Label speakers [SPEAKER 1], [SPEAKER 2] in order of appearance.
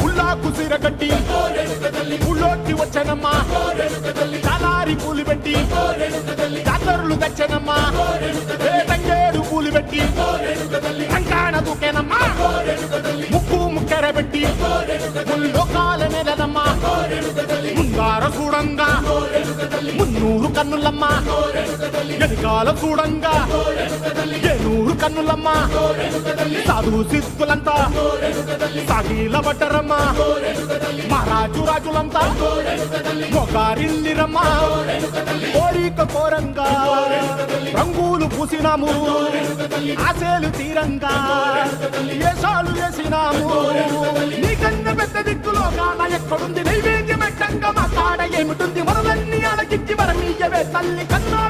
[SPEAKER 1] ఉల్లాకు సిరగట్టి ఉళ్ళోకి వచ్చనమ్మా చాలారి పూలు పెట్టి జాతరులు తెచ్చనమ్మా తంగేడు పూలు పెట్టి కంకాణ దూకేనమ్మా ముక్కు ముక్కెర పెట్టి ముల్లోకాల నెలనమ్మా ముంగార చూడంగా మున్నూరు కన్నులమ్మా ఎనకాల చూడంగా ఏనూరు కన్నులమ్మా సాధు సిద్ధులంతా సాగిల బట్టరమ్మా మహారాజు రాజులంతా మొగారిల్లిరమ్మా కోరిక కోరంగా రంగులు పూసినాము ఆశలు తీరంగా ఏసాలు వేసినాము నీకన్నా పెద్ద దిక్కులో కాన ఎక్కడుంది నైవేద్యం ఎట్టంగా మా కాడ ఏమిటుంది మనలన్నీ అలకిచ్చి వరమీయవే తల్లి కన్నా